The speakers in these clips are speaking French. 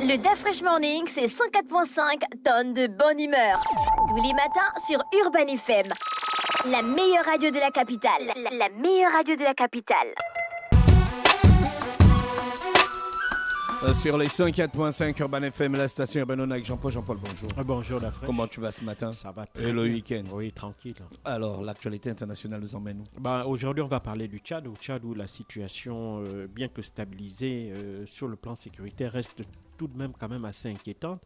Le Dafresh Morning, c'est 104.5 tonnes de bonne humeur. Tous les matins sur Urban FM. La meilleure radio de la capitale. La meilleure radio de la capitale. Sur les 104.5 Urban FM, la station Urban avec Jean-Paul. Jean-Paul, bonjour. Bonjour, la fraîche. Comment tu vas ce matin? Ça va très Et le bien. week-end? Oui, tranquille. Alors, l'actualité internationale nous emmène où? Aujourd'hui, on va parler du Tchad. Au Tchad, où la situation, bien que stabilisée sur le plan sécuritaire, reste tout de même quand même assez inquiétante.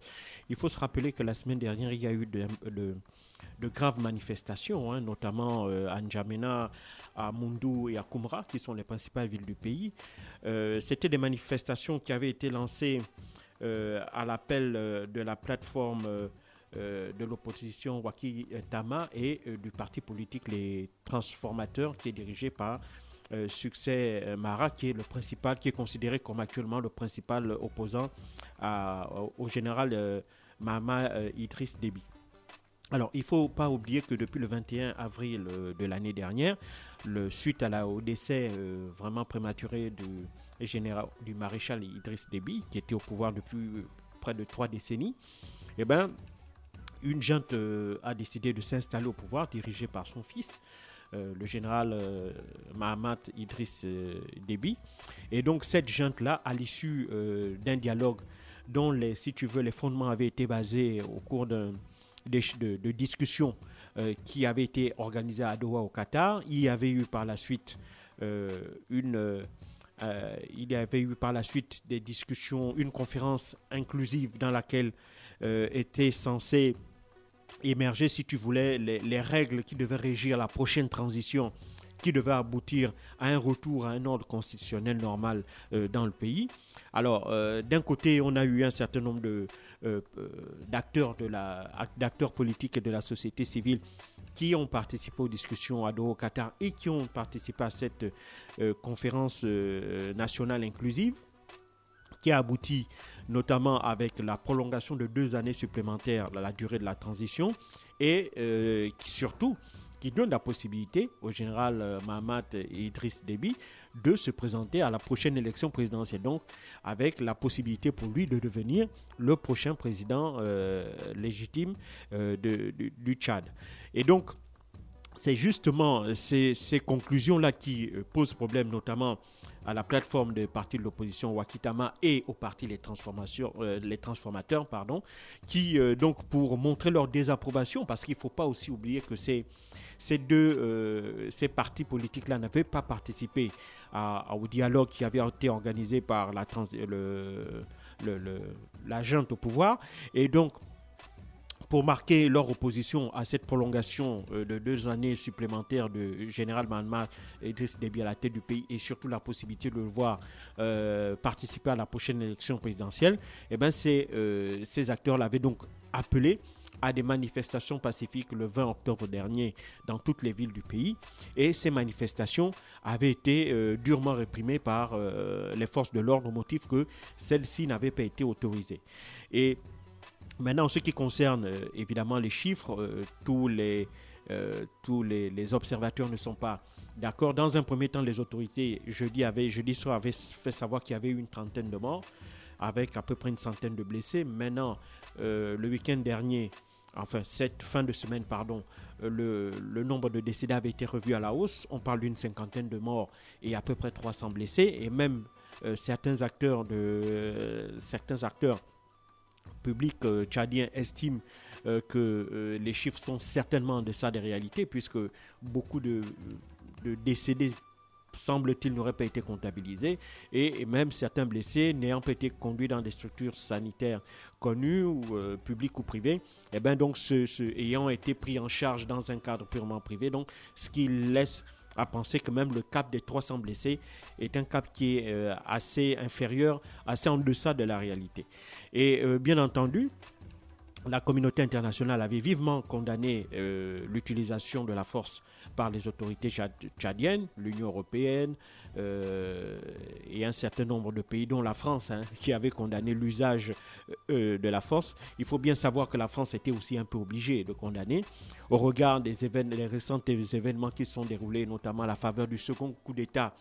Il faut se rappeler que la semaine dernière, il y a eu de graves manifestations, notamment à N'Djamena, à Moundou et à Koumra, qui sont les principales villes du pays. C'était des manifestations qui avaient été lancées à l'appel de la plateforme de l'opposition Waki Tama et du parti politique Les Transformateurs, qui est dirigé par Succès Mara, qui est considéré comme actuellement le principal opposant au général Mahama Idriss Déby. Alors, il ne faut pas oublier que depuis le 21 avril de l'année dernière, suite au décès vraiment prématuré du maréchal Idriss Déby, qui était au pouvoir depuis près de 3 décennies, une junte a décidé de s'installer au pouvoir, dirigée par son fils, le général Mahamat Idriss Déby. Et donc, cette junte-là, à l'issue d'un dialogue dont les fondements avaient été basés au cours de discussions qui avaient été organisées à Doha au Qatar. Il y avait eu par la suite des discussions, une conférence inclusive dans laquelle étaient censées émerger, si tu voulais, les règles qui devaient régir la prochaine transition, qui devait aboutir à un retour à un ordre constitutionnel normal dans le pays. Alors, d'un côté, on a eu un certain nombre d'acteurs politiques et de la société civile qui ont participé aux discussions à Doha au Qatar et qui ont participé à cette conférence nationale inclusive, qui a abouti notamment avec la prolongation de 2 années supplémentaires de la durée de la transition et surtout qui donne la possibilité au général Mahamat Idriss Déby de se présenter à la prochaine élection présidentielle, donc avec la possibilité pour lui de devenir le prochain président légitime du Tchad. Et donc, c'est justement ces conclusions-là qui posent problème, notamment à la plateforme des partis de l'opposition Wakitama et au parti les transformateurs, qui donc pour montrer leur désapprobation, parce qu'il ne faut pas aussi oublier que ces partis politiques-là n'avaient pas participé au dialogue qui avait été organisé par la junte au pouvoir, et donc pour marquer leur opposition à cette prolongation de 2 années supplémentaires de général Mahamat Idriss Déby à la tête du pays et surtout la possibilité de le voir participer à la prochaine élection présidentielle, ces acteurs l'avaient donc appelé à des manifestations pacifiques le 20 octobre dernier dans toutes les villes du pays. Et ces manifestations avaient été durement réprimées par les forces de l'ordre au motif que celles-ci n'avaient pas été autorisées. Et maintenant, en ce qui concerne évidemment les chiffres, tous les observateurs ne sont pas d'accord. Dans un premier temps, les autorités, jeudi soir, avaient fait savoir qu'il y avait eu une 30aine de morts, avec à peu près une 100aine de blessés. Maintenant, le week-end dernier, cette fin de semaine, le nombre de décédés avait été revu à la hausse. On parle d'une 50aine de morts et à peu près 300 blessés. Et même certains acteurs publics tchadiens estiment que les chiffres sont certainement en deçà des réalités, puisque beaucoup de décédés, semble-t-il, n'auraient pas été comptabilisés, et même certains blessés n'ayant pas été conduits dans des structures sanitaires connues, ou publiques ou privées, donc ayant été pris en charge dans un cadre purement privé, donc ce qui laisse à penser que même le cap des 300 blessés est un cap qui est assez inférieur, assez en deçà de la réalité. Et bien entendu, la communauté internationale avait vivement condamné l'utilisation de la force par les autorités tchadiennes, l'Union européenne et un certain nombre de pays, dont la France, qui avait condamné l'usage de la force. Il faut bien savoir que la France était aussi un peu obligée de condamner au regard des récents événements qui se sont déroulés, notamment à la faveur du second coup d'État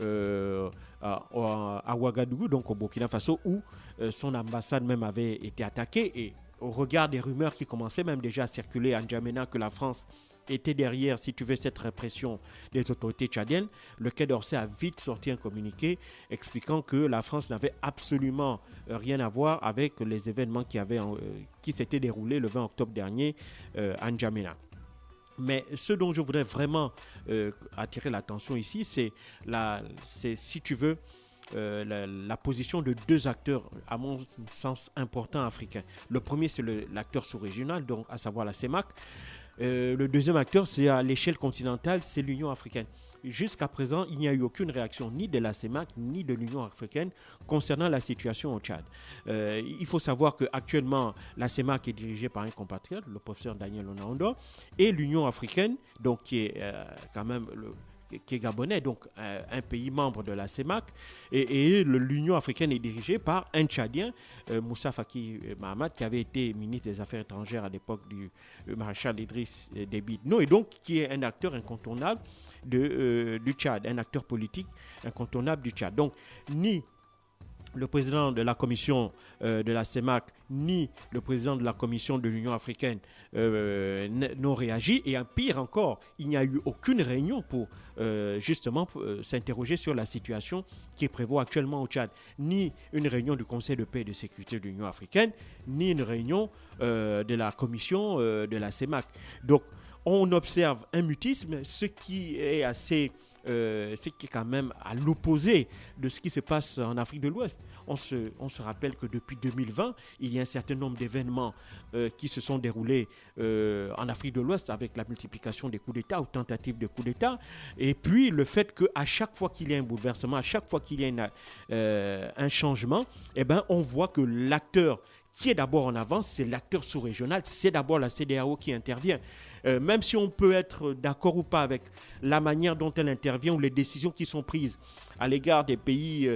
à Ouagadougou, donc au Burkina Faso, où son ambassade même avait été attaquée. Et au regard des rumeurs qui commençaient même déjà à circuler à N'Djamena que la France était derrière, si tu veux, cette répression des autorités tchadiennes, le Quai d'Orsay a vite sorti un communiqué expliquant que la France n'avait absolument rien à voir avec les événements qui s'étaient déroulés le 20 octobre dernier à N'Djamena. Mais ce dont je voudrais vraiment attirer l'attention ici, c'est si tu veux, la position de deux acteurs, à mon sens, importants africains. Le premier, c'est l'acteur sous-régional, donc à savoir la CEMAC. Le deuxième acteur, c'est à l'échelle continentale, c'est l'Union africaine. Jusqu'à présent, il n'y a eu aucune réaction ni de la CEMAC ni de l'Union africaine concernant la situation au Tchad. Il faut savoir qu'actuellement, la CEMAC est dirigée par un compatriote, le professeur Daniel Onaondo, et l'Union africaine, donc qui est quand même qui est gabonais, donc un pays membre de la CEMAC, et l'Union africaine est dirigée par un Tchadien, Moussa Faki Mahamat, qui avait été ministre des Affaires étrangères à l'époque du maréchal Idriss Déby Itno, et donc qui est un acteur incontournable du Tchad, un acteur politique incontournable du Tchad. Donc, ni le président de la commission de la CEMAC, ni le président de la commission de l'Union africaine n'ont réagi. Et pire encore, il n'y a eu aucune réunion pour justement s'interroger sur la situation qui prévaut actuellement au Tchad. Ni une réunion du Conseil de paix et de sécurité de l'Union africaine, ni une réunion de la commission de la CEMAC. Donc, on observe un mutisme, ce qui est assez... ce qui est quand même à l'opposé de ce qui se passe en Afrique de l'Ouest. On se rappelle que depuis 2020, il y a un certain nombre d'événements qui se sont déroulés en Afrique de l'Ouest avec la multiplication des coups d'État ou tentatives de coups d'État. Et puis le fait qu'à chaque fois qu'il y a un bouleversement, à chaque fois qu'il y a un changement, eh ben, on voit que l'acteur qui est d'abord en avance, c'est l'acteur sous-régional, c'est d'abord la CEDEAO qui intervient. Même si on peut être d'accord ou pas avec la manière dont elle intervient ou les décisions qui sont prises à l'égard des pays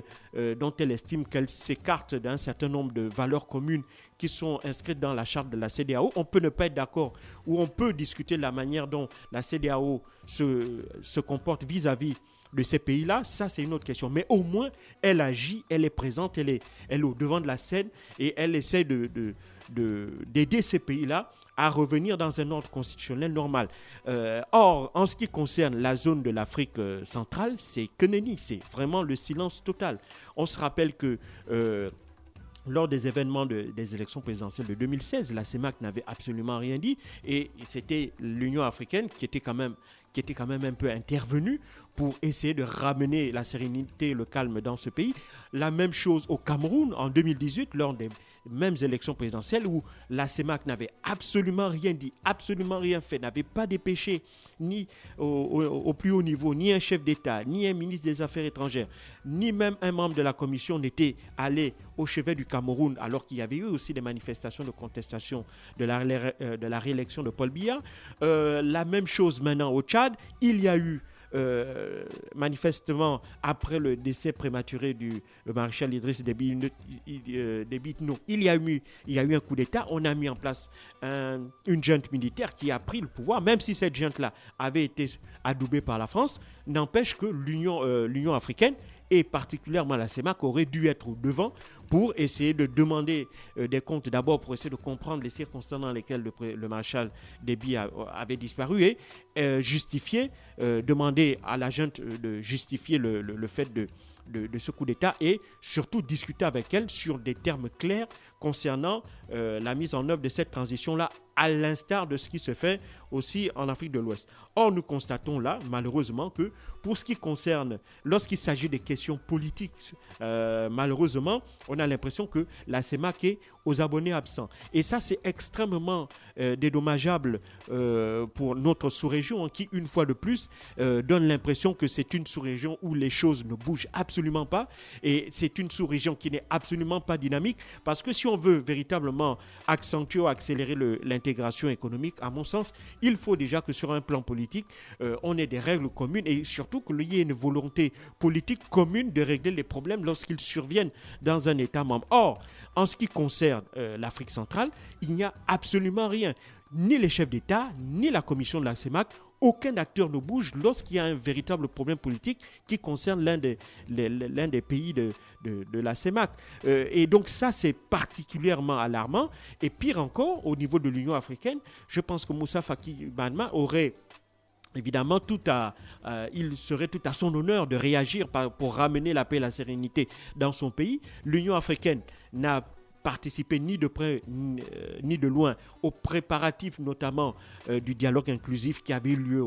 dont elle estime qu'elle s'écarte d'un certain nombre de valeurs communes qui sont inscrites dans la charte de la CEDEAO, on peut ne pas être d'accord ou on peut discuter de la manière dont la CEDEAO se comporte vis-à-vis de ces pays-là, ça c'est une autre question. Mais au moins, elle agit, elle est présente, elle est au devant de la scène et elle essaie d'aider ces pays-là à revenir dans un ordre constitutionnel normal. Or, en ce qui concerne la zone de l'Afrique centrale, c'est que nenni, c'est vraiment le silence total. On se rappelle que lors des événements des élections présidentielles de 2016, la CEMAC n'avait absolument rien dit et c'était l'Union africaine qui était quand même un peu intervenue pour essayer de ramener la sérénité et le calme dans ce pays. La même chose au Cameroun en 2018, lors des mêmes élections présidentielles où la CEMAC n'avait absolument rien dit, absolument rien fait, n'avait pas dépêché ni au plus haut niveau, ni un chef d'État, ni un ministre des Affaires étrangères, ni même un membre de la commission n'était allé au chevet du Cameroun alors qu'il y avait eu aussi des manifestations de contestation de la réélection de Paul Biya. La même chose maintenant au Tchad, il y a eu manifestement après le décès prématuré du maréchal Idriss Déby Itno, il y a eu un coup d'État. On a mis en place une junte militaire qui a pris le pouvoir, même si cette junte-là avait été adoubée par la France. N'empêche que l'Union africaine et particulièrement la CEMAC aurait dû être au devant pour essayer de demander des comptes, d'abord pour essayer de comprendre les circonstances dans lesquelles le maréchal Déby avait disparu et demander à la junte de justifier le fait de ce coup d'État et surtout discuter avec elle sur des termes clairs concernant la mise en œuvre de cette transition-là, à l'instar de ce qui se fait aussi en Afrique de l'Ouest. Or, nous constatons là, malheureusement, que pour ce qui concerne, lorsqu'il s'agit des questions politiques, malheureusement, on a l'impression que la CEMAC est aux abonnés absents. Et ça, c'est extrêmement dédommageable pour notre sous-région, hein, qui, une fois de plus, donne l'impression que c'est une sous-région où les choses ne bougent absolument pas. Et c'est une sous-région qui n'est absolument pas dynamique. Parce que si on veut véritablement accentuer ou accélérer l'intégration économique, à mon sens, il faut déjà que sur un plan politique, on ait des règles communes et surtout qu'il y ait une volonté politique commune de régler les problèmes lorsqu'ils surviennent dans un État membre. Or, en ce qui concerne l'Afrique centrale, il n'y a absolument rien. Ni les chefs d'État, ni la commission de la CEMAC aucun acteur ne bouge lorsqu'il y a un véritable problème politique qui concerne l'un des pays de la CEMAC. Et donc ça, c'est particulièrement alarmant. Et pire encore, au niveau de l'Union africaine, je pense que Moussa Faki Mahamat aurait évidemment il serait tout à son honneur de réagir pour ramener la paix et la sérénité dans son pays. L'Union africaine n'a participé ni de près ni de loin aux préparatifs notamment du dialogue inclusif qui avait eu lieu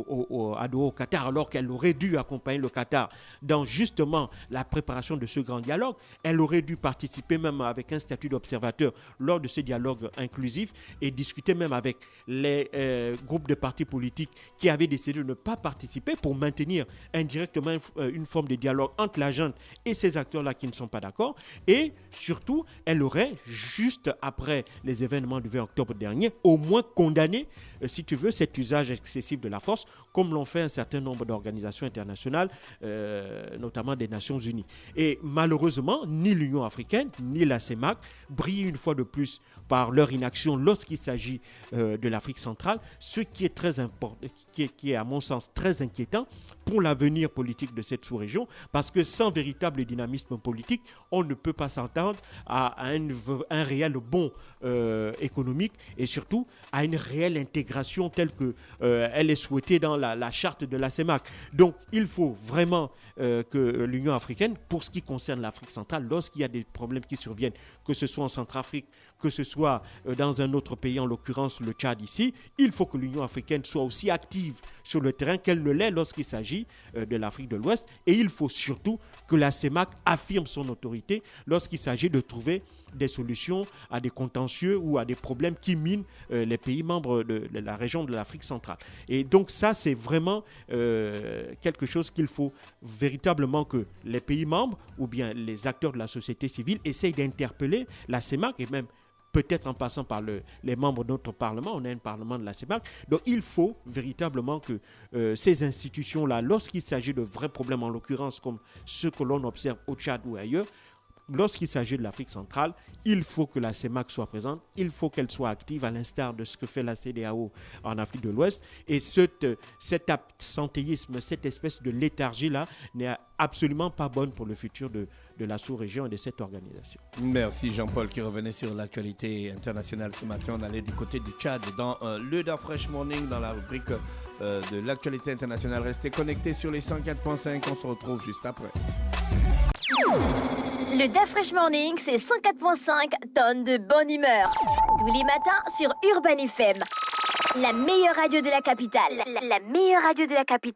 à Doha au Qatar, alors qu'elle aurait dû accompagner le Qatar dans justement la préparation de ce grand dialogue. Elle aurait dû participer même avec un statut d'observateur lors de ce dialogue inclusif et discuter même avec les groupes de partis politiques qui avaient décidé de ne pas participer pour maintenir indirectement une forme de dialogue entre la junte et ces acteurs-là qui ne sont pas d'accord. Et surtout, elle aurait, juste après les événements du 20 octobre dernier, au moins condamné, si tu veux, cet usage excessif de la force, comme l'ont fait un certain nombre d'organisations internationales, notamment des Nations Unies. Et malheureusement, ni l'Union africaine, ni la CEMAC brillent une fois de plus par leur inaction lorsqu'il s'agit de l'Afrique centrale, ce qui est très important, qui est à mon sens très inquiétant pour l'avenir politique de cette sous-région, parce que sans véritable dynamisme politique, on ne peut pas s'entendre à un réel bond économique et surtout à une réelle intégration telle qu'elle est souhaitée dans la charte de la CEMAC. Donc il faut vraiment que l'Union africaine, pour ce qui concerne l'Afrique centrale, lorsqu'il y a des problèmes qui surviennent, que ce soit en Centrafrique, que ce soit dans un autre pays, en l'occurrence le Tchad ici, il faut que l'Union africaine soit aussi active sur le terrain qu'elle ne l'est lorsqu'il s'agit de l'Afrique de l'Ouest. Et il faut surtout que la CEMAC affirme son autorité lorsqu'il s'agit de trouver des solutions à des contentieux ou à des problèmes qui minent les pays membres de la région de l'Afrique centrale. Et donc ça, c'est vraiment quelque chose qu'il faut véritablement que les pays membres ou bien les acteurs de la société civile essayent d'interpeller la CEMAC et même peut-être en passant par les membres de notre Parlement. On a un Parlement de la CEMAC. Donc, il faut véritablement que ces institutions-là, lorsqu'il s'agit de vrais problèmes, en l'occurrence comme ceux que l'on observe au Tchad ou ailleurs, lorsqu'il s'agit de l'Afrique centrale, il faut que la CEMAC soit présente, il faut qu'elle soit active à l'instar de ce que fait la CEDEAO en Afrique de l'Ouest. Et cet absentéisme, cette espèce de léthargie-là n'est absolument pas bonne pour le futur de la sous-région et de cette organisation. Merci Jean-Paul qui revenait sur l'actualité internationale ce matin. On allait du côté du Tchad dans le Da Fresh Morning dans la rubrique de l'actualité internationale. Restez connectés sur les 104.5, on se retrouve juste après. Le Da Fresh Morning, c'est 104.5 tonnes de bonne humeur. Tous les matins sur Urban FM. La meilleure radio de la capitale. La meilleure radio de la capitale.